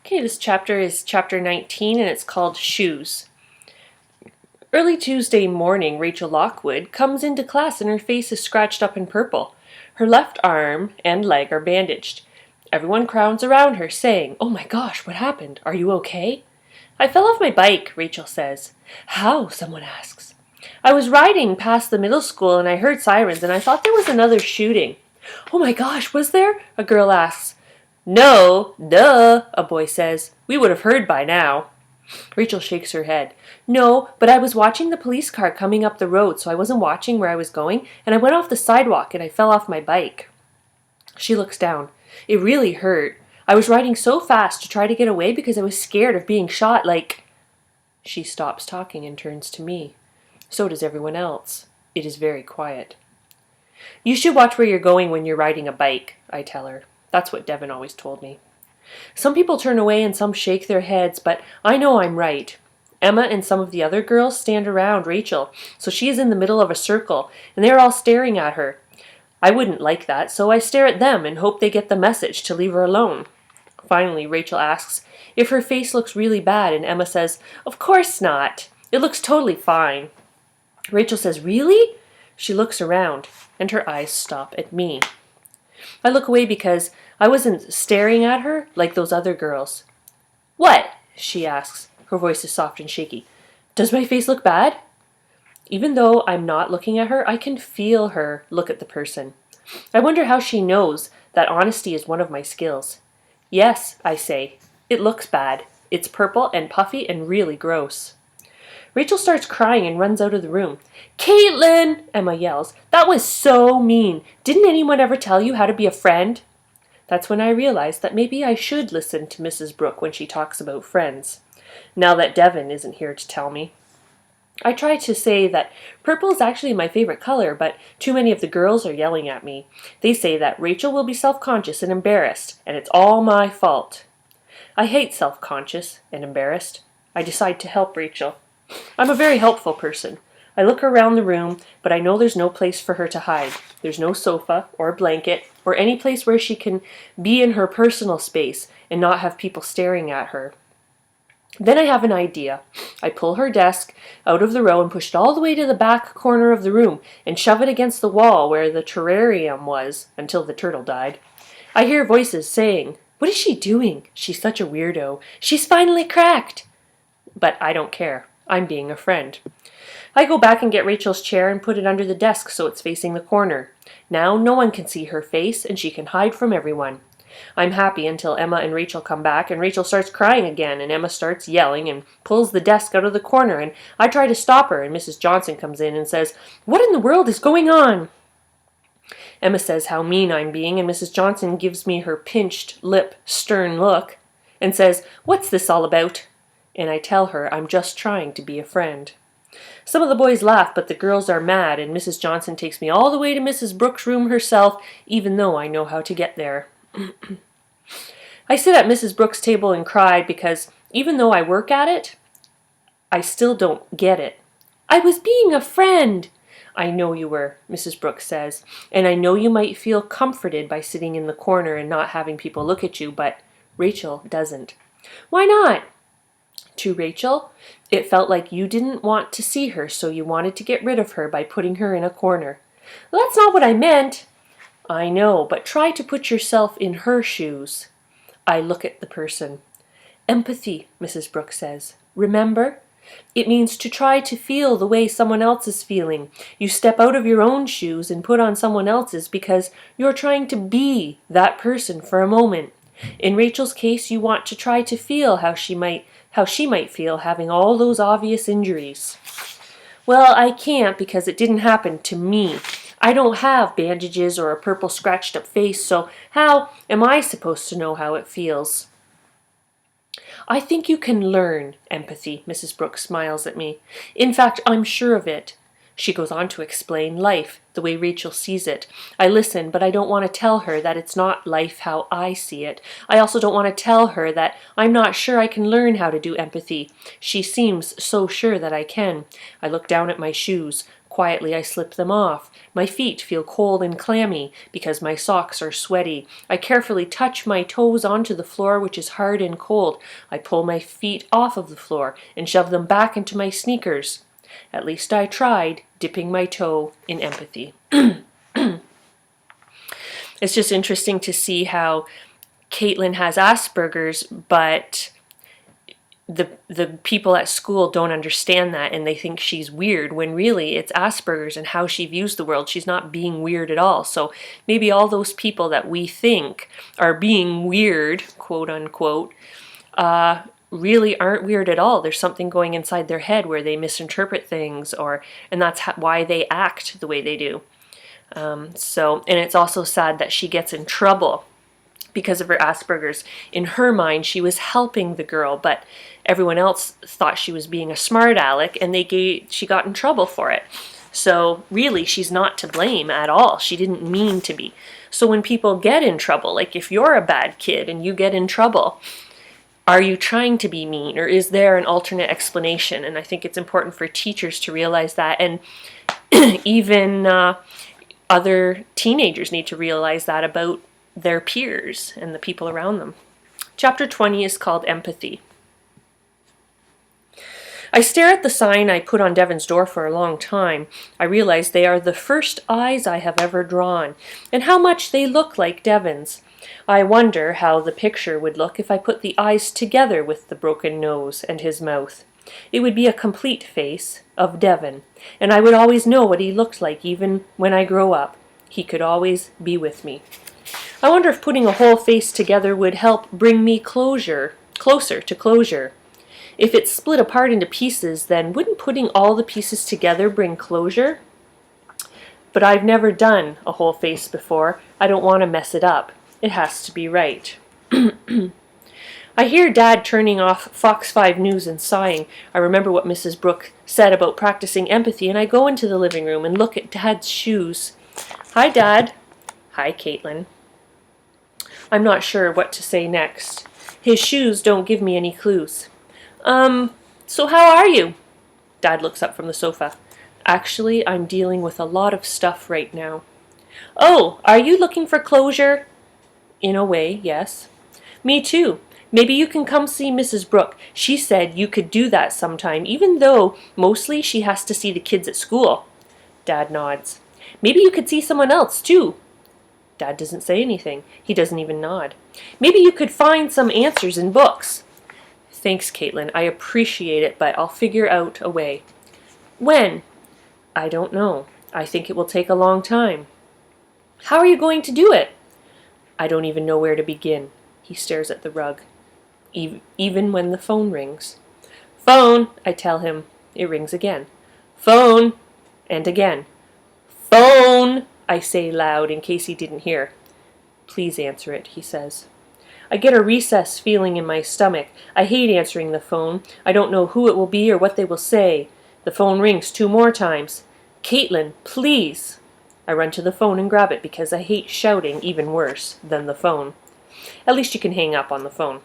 Okay, this chapter is chapter 19 and it's called Shoes. Early Tuesday morning, Rachel Lockwood comes into class and her face is scratched up in purple. Her left arm and leg are bandaged. Everyone crowds around her saying, "Oh my gosh, what happened? Are you okay?" "I fell off my bike," Rachel says. "How?" someone asks. "I was riding past the middle school and I heard sirens and I thought there was another shooting." "Oh my gosh, was there?" a girl asks. "No, duh," a boy says. "We would have heard by now." Rachel shakes her head. "No, but I was watching the police car coming up the road, so I wasn't watching where I was going, and I went off the sidewalk and I fell off my bike." She looks down. "It really hurt. I was riding so fast to try to get away because I was scared of being shot like—" She stops talking and turns to me. So does everyone else. It is very quiet. "You should watch where you're going when you're riding a bike," I tell her. That's what Devin always told me. Some people turn away and some shake their heads, but I know I'm right. Emma and some of the other girls stand around Rachel, so she is in the middle of a circle, and they're all staring at her. I wouldn't like that, so I stare at them and hope they get the message to leave her alone. Finally, Rachel asks if her face looks really bad, and Emma says, "Of course not. It looks totally fine." Rachel says, "Really?" She looks around, and her eyes stop at me. I look away because I wasn't staring at her like those other girls. "What?" she asks. Her voice is soft and shaky. "Does my face look bad?" Even though I'm not looking at her, I can feel her look at the person. I wonder how she knows that honesty is one of my skills. "Yes," I say. "It looks bad. It's purple and puffy and really gross." Rachel starts crying and runs out of the room. "Caitlin!" Emma yells. "That was so mean. Didn't anyone ever tell you how to be a friend?" That's when I realize that maybe I should listen to Mrs. Brooke when she talks about friends, now that Devin isn't here to tell me. I try to say that purple is actually my favorite color, but too many of the girls are yelling at me. They say that Rachel will be self-conscious and embarrassed, and it's all my fault. I hate self-conscious and embarrassed. I decide to help Rachel. I'm a very helpful person. I look around the room, but I know there's no place for her to hide. There's no sofa or blanket or any place where she can be in her personal space and not have people staring at her. Then I have an idea. I pull her desk out of the row and push it all the way to the back corner of the room and shove it against the wall where the terrarium was until the turtle died. I hear voices saying, "What is she doing? She's such a weirdo. She's finally cracked." But I don't care. I'm being a friend. I go back and get Rachel's chair and put it under the desk so it's facing the corner. Now no one can see her face and she can hide from everyone. I'm happy until Emma and Rachel come back and Rachel starts crying again and Emma starts yelling and pulls the desk out of the corner and I try to stop her and Mrs. Johnson comes in and says, "What in the world is going on?" Emma says how mean I'm being and Mrs. Johnson gives me her pinched lip, stern look and says, "What's this all about?" And I tell her I'm just trying to be a friend. Some of the boys laugh, but the girls are mad, and Mrs. Johnson takes me all the way to Mrs. Brooks' room herself, even though I know how to get there. I sit at Mrs. Brooks' table and cry because, even though I work at it, I still don't get it. "I was being a friend." "I know you were," Mrs. Brooks says, "and I know you might feel comforted by sitting in the corner and not having people look at you, but Rachel doesn't." "Why not?" To Rachel, it felt like you didn't want to see her, so you wanted to get rid of her by putting her in a corner. "That's not what I meant." "I know, but try to put yourself in her shoes." I look at the person. "Empathy," Mrs. Brooks says. "Remember? It means to try to feel the way someone else is feeling. You step out of your own shoes and put on someone else's because you're trying to be that person for a moment. In Rachel's case, you want to try to feel how she might feel having all those obvious injuries." "Well, I can't because it didn't happen to me. I don't have bandages or a purple scratched up face, so how am I supposed to know how it feels?" "I think you can learn empathy," Mrs. Brooks smiles at me. "In fact, I'm sure of it." She goes on to explain life, the way Rachel sees it. I listen, but I don't want to tell her that it's not life how I see it. I also don't want to tell her that I'm not sure I can learn how to do empathy. She seems so sure that I can. I look down at my shoes. Quietly I slip them off. My feet feel cold and clammy because my socks are sweaty. I carefully touch my toes onto the floor, which is hard and cold. I pull my feet off of the floor and shove them back into my sneakers. At least I tried, dipping my toe in empathy. It's just interesting to see how Caitlin has Asperger's, but the people at school don't understand that, and they think she's weird, when really it's Asperger's and how she views the world. She's not being weird at all. So maybe all those people that we think are being weird, quote unquote, really aren't weird at all. There's something going inside their head where they misinterpret things, and that's why they act the way they do. And it's also sad that she gets in trouble because of her Asperger's. In her mind, she was helping the girl, but everyone else thought she was being a smart aleck, and she got in trouble for it. So really, she's not to blame at all. She didn't mean to be. So when people get in trouble, like if you're a bad kid and you get in trouble, are you trying to be mean, or is there an alternate explanation? And I think it's important for teachers to realize that, and even other teenagers need to realize that about their peers and the people around them. Chapter 20 is called Empathy. I stare at the sign I put on Devon's door for a long time. I realize they are the first eyes I have ever drawn, and how much they look like Devon's. I wonder how the picture would look if I put the eyes together with the broken nose and his mouth. It would be a complete face of Devon, and I would always know what he looked like even when I grow up. He could always be with me. I wonder if putting a whole face together would help bring me closer to closure. If it's split apart into pieces, then wouldn't putting all the pieces together bring closure? But I've never done a whole face before. I don't want to mess it up. It has to be right. I hear Dad turning off Fox 5 News and sighing. I remember what Mrs. Brooke said about practicing empathy, and I go into the living room and look at Dad's shoes. Hi, Dad. Hi, Caitlin. I'm not sure what to say next. His shoes don't give me any clues. So how are you? Dad looks up from the sofa. Actually, I'm dealing with a lot of stuff right now. Oh, are you looking for closure? In a way, yes. Me too. Maybe you can come see Mrs. Brooke. She said you could do that sometime, even though mostly she has to see the kids at school. Dad nods. Maybe you could see someone else, too. Dad doesn't say anything. He doesn't even nod. Maybe you could find some answers in books. Thanks, Caitlin. I appreciate it, but I'll figure out a way. When? I don't know. I think it will take a long time. How are you going to do it? I don't even know where to begin. He stares at the rug. Even when the phone rings. Phone, I tell him. It rings again. Phone, and again. Phone, I say loud in case he didn't hear. Please answer it, he says. I get a recessed feeling in my stomach. I hate answering the phone. I don't know who it will be or what they will say. The phone rings 2 more times. Caitlin, please. I run to the phone and grab it because I hate shouting even worse than the phone. At least you can hang up on the phone.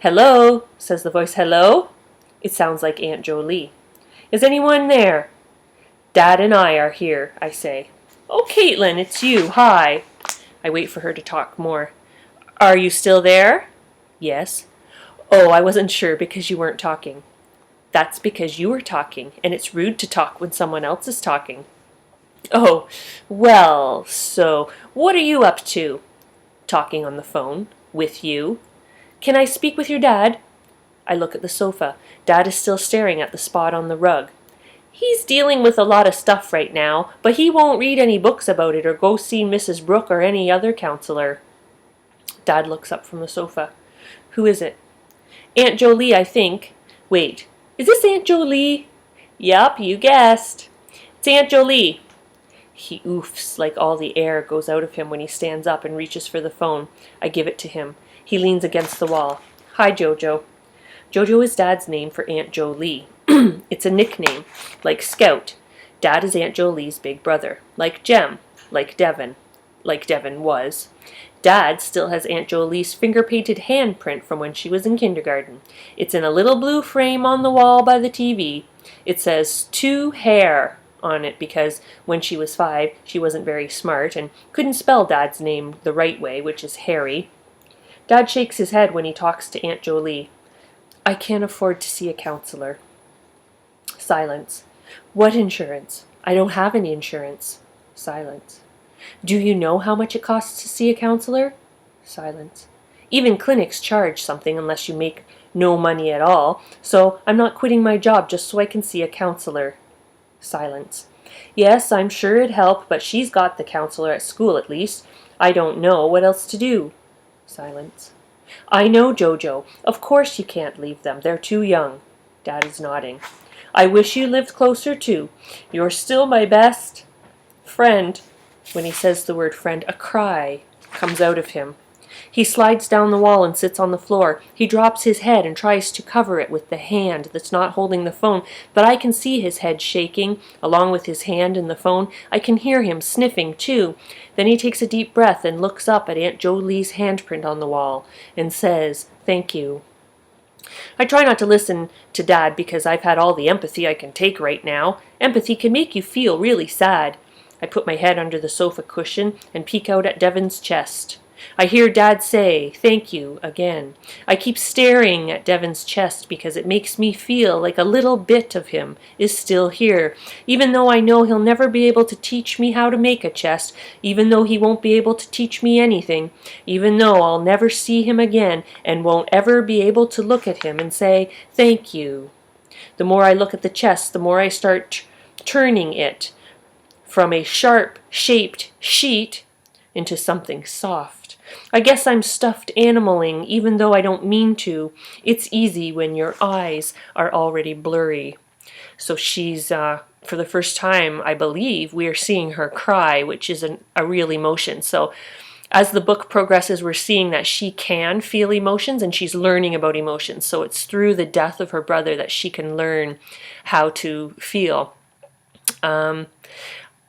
Hello, says the voice. Hello? It sounds like Aunt Jolie. Is anyone there? Dad and I are here, I say. Oh, Caitlin, it's you. Hi. I wait for her to talk more. Are you still there? Yes. Oh, I wasn't sure because you weren't talking. That's because you were talking, and it's rude to talk when someone else is talking. Oh, well, so what are you up to? Talking on the phone. With you. Can I speak with your dad? I look at the sofa. Dad is still staring at the spot on the rug. He's dealing with a lot of stuff right now, but he won't read any books about it or go see Mrs. Brooke or any other counselor. Dad looks up from the sofa. Who is it? Aunt Jolie, I think. Wait, is this Aunt Jolie? Yup, you guessed. It's Aunt Jolie. He oofs like all the air goes out of him when he stands up and reaches for the phone. I give it to him. He leans against the wall. Hi, Jojo. Jojo is Dad's name for Aunt Jolie. It's a nickname, like Scout. Dad is Aunt Jolie's big brother. Like Jem. Like Devon was. Dad still has Aunt Jolie's finger-painted handprint from when she was in kindergarten. It's in a little blue frame on the wall by the TV. It says, "To Hair," on it because when she was 5, she wasn't very smart and couldn't spell Dad's name the right way, which is Harry. Dad shakes his head when he talks to Aunt Jolie. I can't afford to see a counselor. Silence. What insurance? I don't have any insurance. Silence. Do you know how much it costs to see a counselor? Silence. Even clinics charge something unless you make no money at all, so I'm not quitting my job just so I can see a counselor. Silence. Yes, I'm sure it'd help, but she's got the counselor at school at least. I don't know what else to do. Silence. I know, Jojo. Of course you can't leave them. They're too young. Dad is nodding. I wish you lived closer too. You're still my best friend. When he says the word friend, a cry comes out of him. He slides down the wall and sits on the floor. He drops his head and tries to cover it with the hand that's not holding the phone, but I can see his head shaking, along with his hand in the phone. I can hear him sniffing, too. Then he takes a deep breath and looks up at Aunt Jolie's handprint on the wall and says, "Thank you." I try not to listen to Dad because I've had all the empathy I can take right now. Empathy can make you feel really sad. I put my head under the sofa cushion and peek out at Devon's chest. I hear Dad say, "Thank you," again. I keep staring at Devon's chest because it makes me feel like a little bit of him is still here, even though I know he'll never be able to teach me how to make a chest, even though he won't be able to teach me anything, even though I'll never see him again and won't ever be able to look at him and say, "Thank you." The more I look at the chest, the more I start turning it from a sharp-shaped sheet into something soft. I guess I'm stuffed animaling, even though I don't mean to. It's easy when your eyes are already blurry. So she's, for the first time, I believe, we are seeing her cry, which is a real emotion. So as the book progresses, we're seeing that she can feel emotions and she's learning about emotions. So it's through the death of her brother that she can learn how to feel.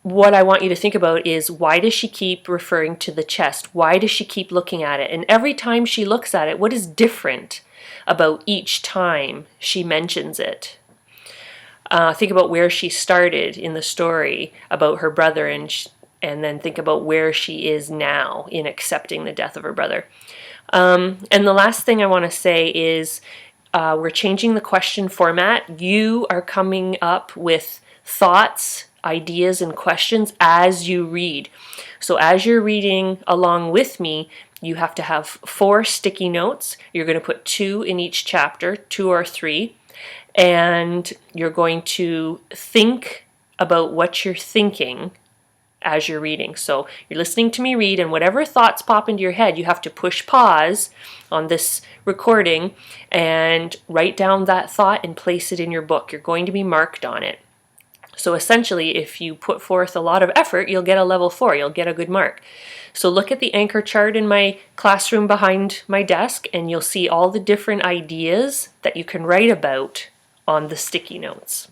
What I want you to think about is, why does she keep referring to the chest? Why does she keep looking at it? And every time she looks at it, what is different about each time she mentions it? Think about where she started in the story about her brother, and then think about where she is now in accepting the death of her brother. And the last thing I want to say is, we're changing the question format. You are coming up with thoughts, ideas, and questions as you read. So as you're reading along with me, you have to have 4 sticky notes. You're going to put 2 in each chapter, 2 or 3, and you're going to think about what you're thinking as you're reading. So you're listening to me read, and whatever thoughts pop into your head, you have to push pause on this recording and write down that thought and place it in your book. You're going to be marked on it. So essentially, if you put forth a lot of effort, you'll get a level 4. You'll get a good mark. So look at the anchor chart in my classroom behind my desk, and you'll see all the different ideas that you can write about on the sticky notes.